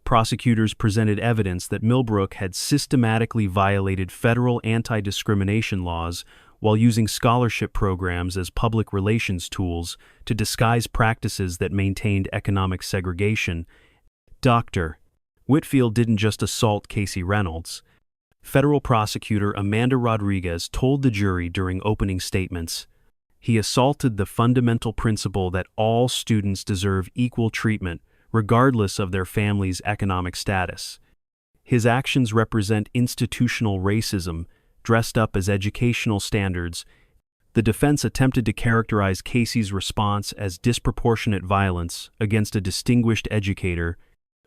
prosecutors presented evidence that Millbrook had systematically violated federal anti-discrimination laws while using scholarship programs as public relations tools to disguise practices that maintained economic segregation. Dr. Whitfield didn't just assault Casey Reynolds. Federal prosecutor Amanda Rodriguez told the jury during opening statements, "He assaulted the fundamental principle that all students deserve equal treatment, regardless of their family's economic status. His actions represent institutional racism, dressed up as educational standards." The defense attempted to characterize Casey's response as disproportionate violence against a distinguished educator,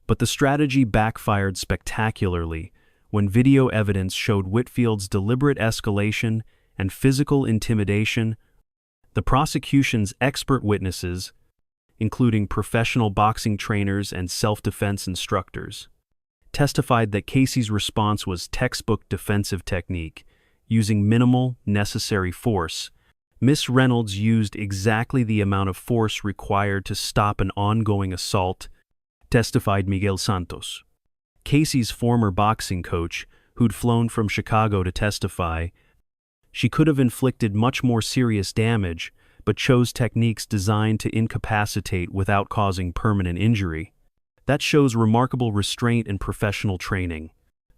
but the strategy backfired spectacularly when video evidence showed Whitfield's deliberate escalation and physical intimidation. The prosecution's expert witnesses, including professional boxing trainers and self-defense instructors, testified that Casey's response was textbook defensive technique, using minimal, necessary force. Miss Reynolds used exactly the amount of force required to stop an ongoing assault, testified Miguel Santos, Casey's former boxing coach, who'd flown from Chicago to testify. She could have inflicted much more serious damage, but chose techniques designed to incapacitate without causing permanent injury. That shows remarkable restraint and professional training.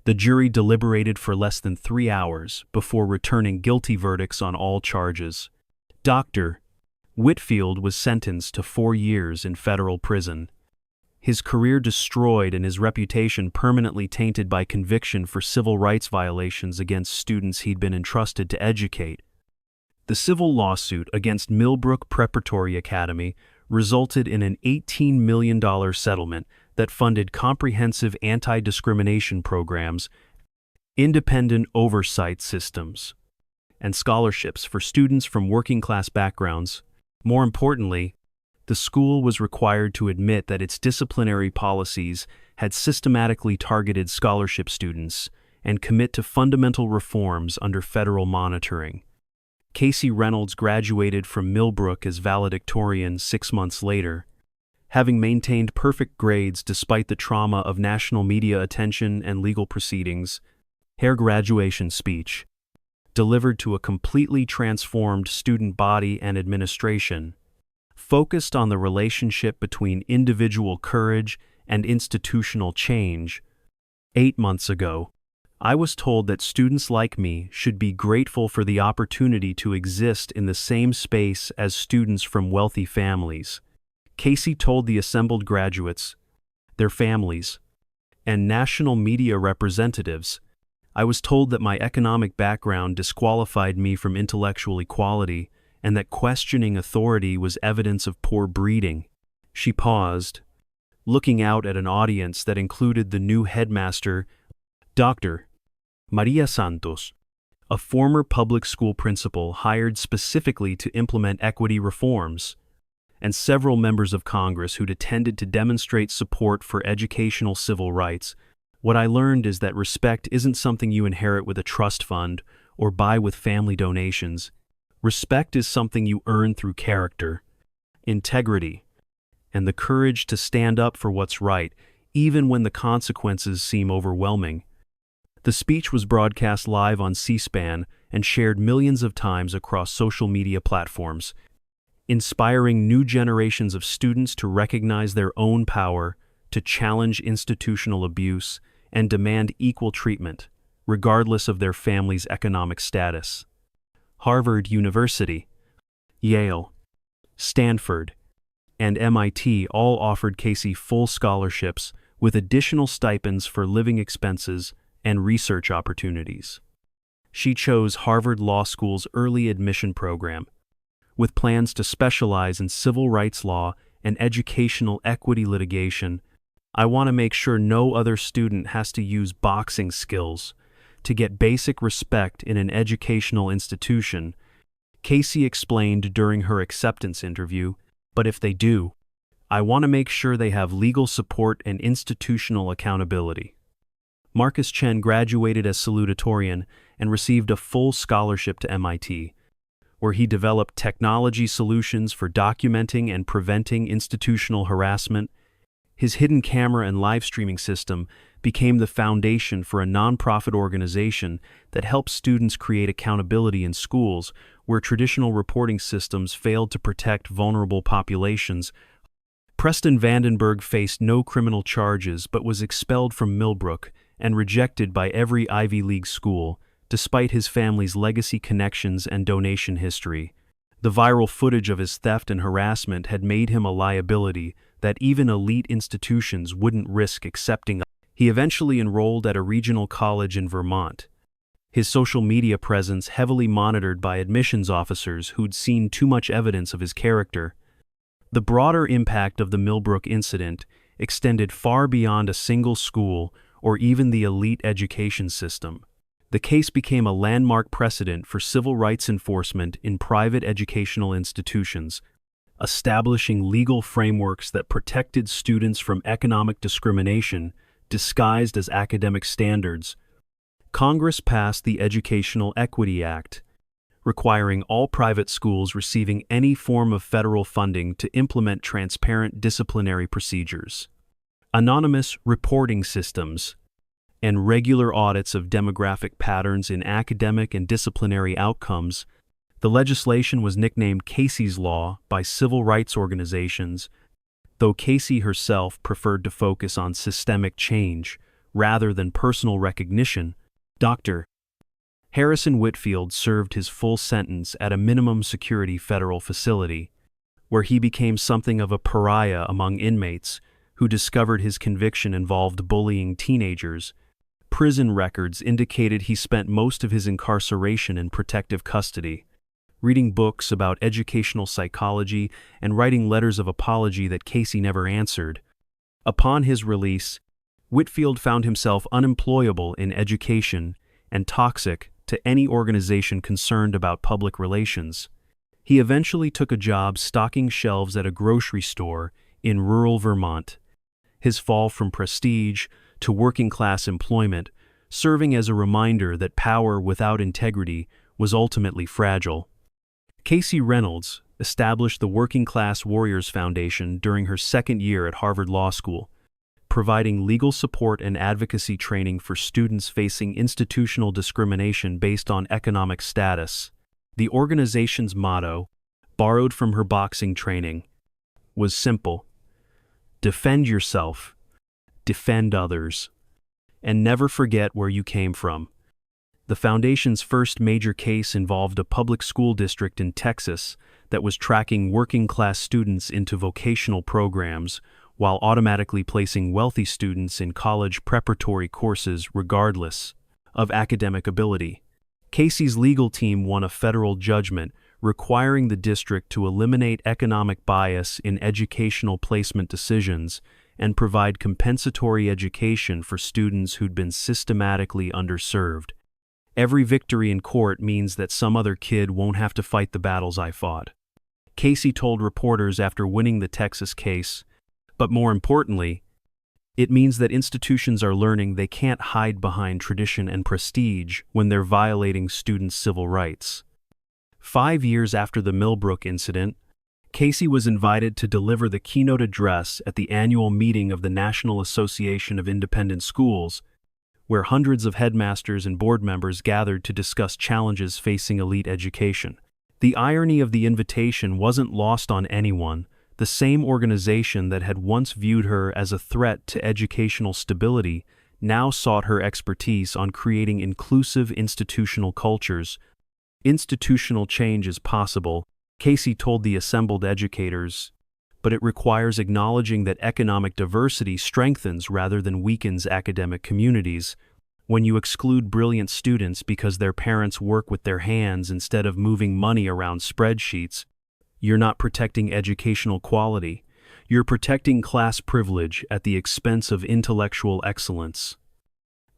The jury deliberated for less than 3 hours before returning guilty verdicts on all charges. Dr. Whitfield was sentenced to 4 years in federal prison. His career destroyed and his reputation permanently tainted by conviction for civil rights violations against students he'd been entrusted to educate. The civil lawsuit against Millbrook Preparatory Academy resulted in an $18 million settlement that funded comprehensive anti-discrimination programs, independent oversight systems, and scholarships for students from working-class backgrounds. More importantly, the school was required to admit that its disciplinary policies had systematically targeted scholarship students and commit to fundamental reforms under federal monitoring. Casey Reynolds graduated from Millbrook as valedictorian 6 months later, having maintained perfect grades despite the trauma of national media attention and legal proceedings. Her graduation speech, delivered to a completely transformed student body and administration, focused on the relationship between individual courage and institutional change. 8 months ago, I was told that students like me should be grateful for the opportunity to exist in the same space as students from wealthy families. Casey told the assembled graduates, their families, and national media representatives, I was told that my economic background disqualified me from intellectual equality and that questioning authority was evidence of poor breeding. She paused, looking out at an audience that included the new headmaster, Dr. Maria Santos, a former public school principal hired specifically to implement equity reforms, and several members of Congress who'd attended to demonstrate support for educational civil rights. What I learned is that respect isn't something you inherit with a trust fund or buy with family donations. Respect is something you earn through character, integrity, and the courage to stand up for what's right, even when the consequences seem overwhelming. The speech was broadcast live on C-SPAN and shared millions of times across social media platforms, inspiring new generations of students to recognize their own power, to challenge institutional abuse, and demand equal treatment, regardless of their family's economic status. Harvard University, Yale, Stanford, and MIT all offered Casey full scholarships with additional stipends for living expenses and research opportunities. She chose Harvard Law School's early admission program, with plans to specialize in civil rights law and educational equity litigation. I want to make sure no other student has to use boxing skills to get basic respect in an educational institution, Casey explained during her acceptance interview, but if they do, I want to make sure they have legal support and institutional accountability. Marcus Chen graduated as salutatorian and received a full scholarship to MIT, where he developed technology solutions for documenting and preventing institutional harassment. His hidden camera and live streaming system became the foundation for a nonprofit organization that helps students create accountability in schools where traditional reporting systems failed to protect vulnerable populations. Preston Vandenberg faced no criminal charges but was expelled from Millbrook and rejected by every Ivy League school, despite his family's legacy connections and donation history. The viral footage of his theft and harassment had made him a liability that even elite institutions wouldn't risk accepting. He eventually enrolled at a regional college in Vermont, his social media presence heavily monitored by admissions officers who'd seen too much evidence of his character. The broader impact of the Millbrook incident extended far beyond a single school or even the elite education system. The case became a landmark precedent for civil rights enforcement in private educational institutions, establishing legal frameworks that protected students from economic discrimination disguised as academic standards. Congress passed the Educational Equity Act, requiring all private schools receiving any form of federal funding to implement transparent disciplinary procedures, anonymous reporting systems, and regular audits of demographic patterns in academic and disciplinary outcomes. The legislation was nicknamed Casey's Law by civil rights organizations, though Casey herself preferred to focus on systemic change rather than personal recognition. Dr. Harrison Whitfield served his full sentence at a minimum security federal facility, where he became something of a pariah among inmates who discovered his conviction involved bullying teenagers. Prison records indicated he spent most of his incarceration in protective custody, reading books about educational psychology and writing letters of apology that Casey never answered. Upon his release, Whitfield found himself unemployable in education and toxic to any organization concerned about public relations. He eventually took a job stocking shelves at a grocery store in rural Vermont, his fall from prestige to working-class employment serving as a reminder that power without integrity was ultimately fragile. Casey Reynolds established the Working Class Warriors Foundation during her second year at Harvard Law School, providing legal support and advocacy training for students facing institutional discrimination based on economic status. The organization's motto, borrowed from her boxing training, was simple: defend yourself, defend others. and never forget where you came from. The Foundation's first major case involved a public school district in Texas that was tracking working-class students into vocational programs while automatically placing wealthy students in college preparatory courses regardless of academic ability. Casey's legal team won a federal judgment requiring the district to eliminate economic bias in educational placement decisions and provide compensatory education for students who'd been systematically underserved. Every victory in court means that some other kid won't have to fight the battles I fought, Casey told reporters after winning the Texas case. But more importantly, it means that institutions are learning they can't hide behind tradition and prestige when they're violating students' civil rights. 5 years after the Millbrook incident, Casey was invited to deliver the keynote address at the annual meeting of the National Association of Independent Schools, where hundreds of headmasters and board members gathered to discuss challenges facing elite education. The irony of the invitation wasn't lost on anyone. The same organization that had once viewed her as a threat to educational stability now sought her expertise on creating inclusive institutional cultures. Institutional change is possible, Casey told the assembled educators, but it requires acknowledging that economic diversity strengthens rather than weakens academic communities. When you exclude brilliant students because their parents work with their hands instead of moving money around spreadsheets, you're not protecting educational quality. You're protecting class privilege at the expense of intellectual excellence.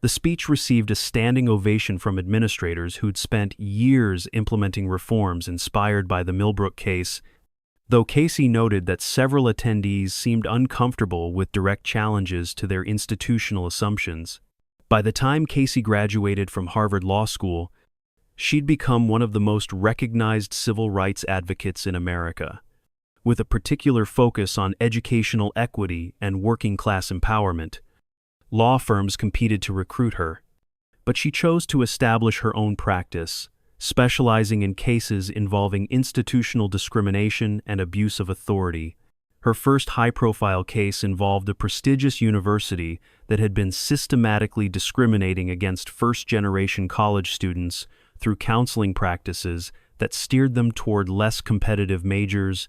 The speech received a standing ovation from administrators who'd spent years implementing reforms inspired by the Millbrook case, though Casey noted that several attendees seemed uncomfortable with direct challenges to their institutional assumptions. By the time Casey graduated from Harvard Law School, she'd become one of the most recognized civil rights advocates in America, with a particular focus on educational equity and working-class empowerment. Law firms competed to recruit her, but she chose to establish her own practice, specializing in cases involving institutional discrimination and abuse of authority. Her first high-profile case involved a prestigious university that had been systematically discriminating against first-generation college students through counseling practices that steered them toward less competitive majors,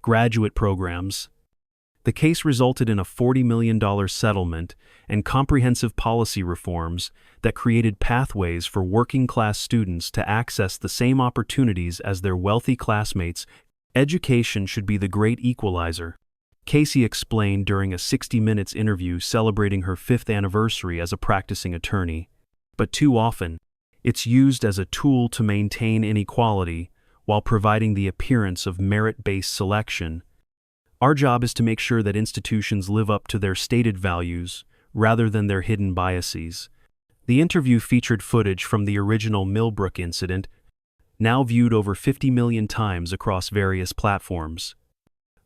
graduate programs. The case resulted in a $40 million settlement and comprehensive policy reforms that created pathways for working-class students to access the same opportunities as their wealthy classmates. Education should be the great equalizer, Casey explained during a 60 Minutes interview celebrating her 5th anniversary as a practicing attorney. But too often, it's used as a tool to maintain inequality while providing the appearance of merit-based selection. Our job is to make sure that institutions live up to their stated values rather than their hidden biases. The interview featured footage from the original Millbrook incident, now viewed over 50 million times across various platforms,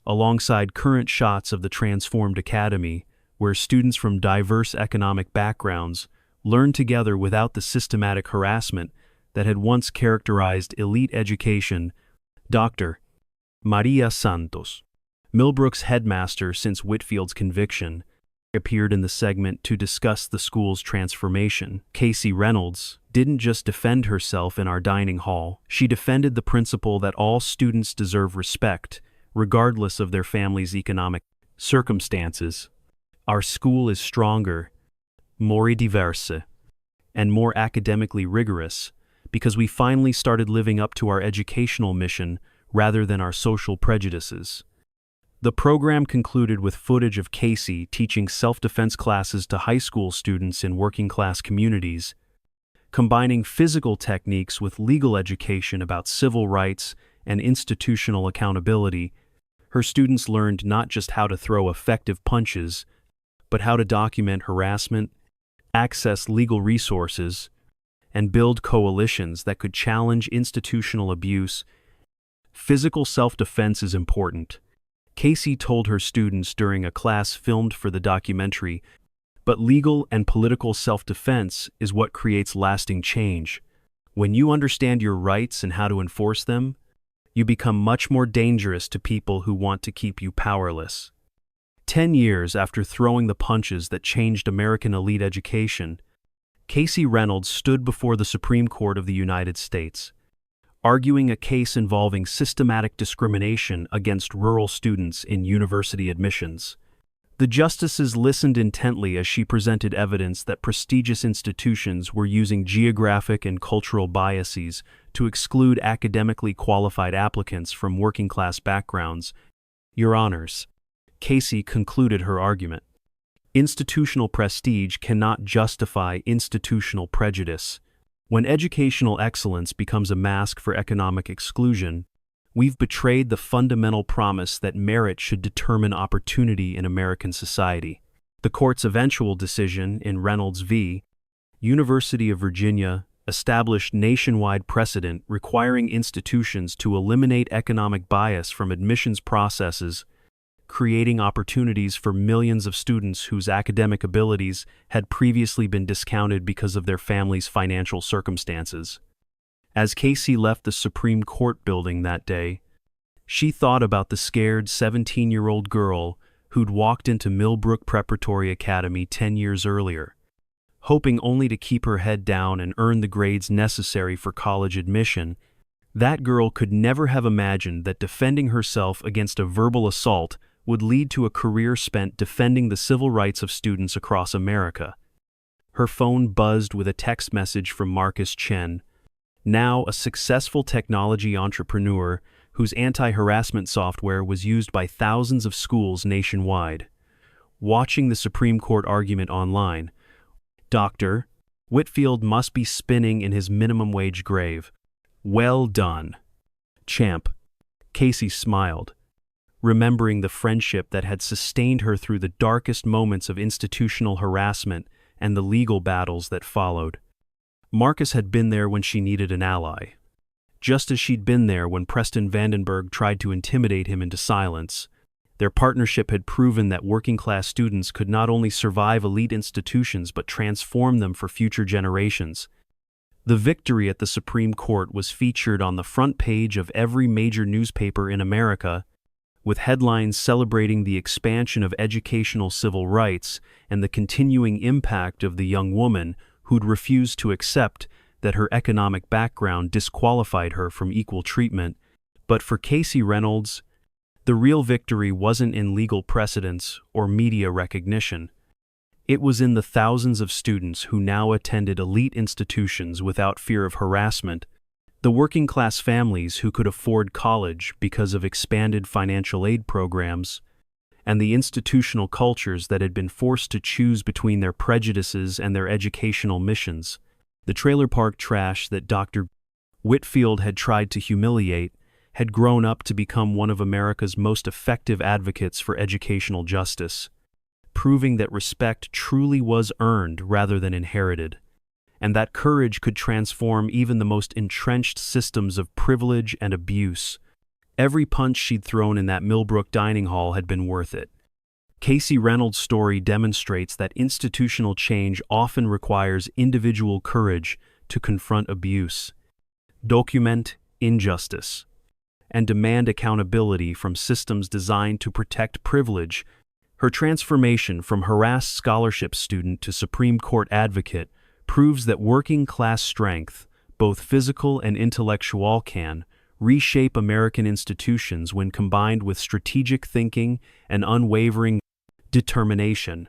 alongside current shots of the transformed academy, where students from diverse economic backgrounds learn together without the systematic harassment that had once characterized elite education. Dr. Maria Santos, Millbrook's headmaster since Whitfield's conviction, appeared in the segment to discuss the school's transformation. Casey Reynolds didn't just defend herself in our dining hall, she defended the principle that all students deserve respect, regardless of their family's economic circumstances. Our school is stronger, more diverse, and more academically rigorous because we finally started living up to our educational mission rather than our social prejudices. The program concluded with footage of Casey teaching self-defense classes to high school students in working-class communities, combining physical techniques with legal education about civil rights and institutional accountability. Her students learned not just how to throw effective punches, but how to document harassment, access legal resources, and build coalitions that could challenge institutional abuse. Physical self-defense is important, Casey told her students during a class filmed for the documentary, but legal and political self-defense is what creates lasting change. When you understand your rights and how to enforce them, you become much more dangerous to people who want to keep you powerless. 10 years after throwing the punches that changed American elite education, Casey Reynolds stood before the Supreme Court of the United States, arguing a case involving systematic discrimination against rural students in university admissions. The justices listened intently as she presented evidence that prestigious institutions were using geographic and cultural biases to exclude academically qualified applicants from working-class backgrounds. Your Honors, Casey concluded her argument. Institutional prestige cannot justify institutional prejudice. When educational excellence becomes a mask for economic exclusion, we've betrayed the fundamental promise that merit should determine opportunity in American society. The court's eventual decision in Reynolds v. University of Virginia established nationwide precedent requiring institutions to eliminate economic bias from admissions processes, creating opportunities for millions of students whose academic abilities had previously been discounted because of their families' financial circumstances. As Casey left the Supreme Court building that day, she thought about the scared 17-year-old girl who'd walked into Millbrook Preparatory Academy 10 years earlier, hoping only to keep her head down and earn the grades necessary for college admission. That girl could never have imagined that defending herself against a verbal assault would lead to a career spent defending the civil rights of students across America. Her phone buzzed with a text message from Marcus Chen, now a successful technology entrepreneur whose anti-harassment software was used by thousands of schools nationwide. Watching the Supreme Court argument online, Dr. Whitfield must be spinning in his minimum wage grave. Well done, champ. Casey smiled, remembering the friendship that had sustained her through the darkest moments of institutional harassment and the legal battles that followed. Marcus had been there when she needed an ally, just as she'd been there when Preston Vandenberg tried to intimidate him into silence. Their partnership had proven that working-class students could not only survive elite institutions but transform them for future generations. The victory at the Supreme Court was featured on the front page of every major newspaper in America, with headlines celebrating the expansion of educational civil rights and the continuing impact of the young woman who'd refused to accept that her economic background disqualified her from equal treatment. But for Casey Reynolds, the real victory wasn't in legal precedents or media recognition. It was in the thousands of students who now attended elite institutions without fear of harassment, the working-class families who could afford college because of expanded financial aid programs, and the institutional cultures that had been forced to choose between their prejudices and their educational missions. The trailer park trash that Dr. Whitfield had tried to humiliate had grown up to become one of America's most effective advocates for educational justice, proving that respect truly was earned rather than inherited, and that courage could transform even the most entrenched systems of privilege and abuse. Every punch she'd thrown in that Millbrook dining hall had been worth it. Casey Reynolds' story demonstrates that institutional change often requires individual courage to confront abuse, document injustice, and demand accountability from systems designed to protect privilege. Her transformation from harassed scholarship student to Supreme Court advocate proves that working-class strength, both physical and intellectual, can reshape American institutions when combined with strategic thinking and unwavering determination.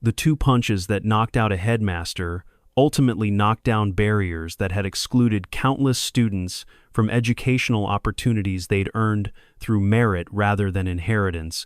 The two punches that knocked out a headmaster ultimately knocked down barriers that had excluded countless students from educational opportunities they'd earned through merit rather than inheritance.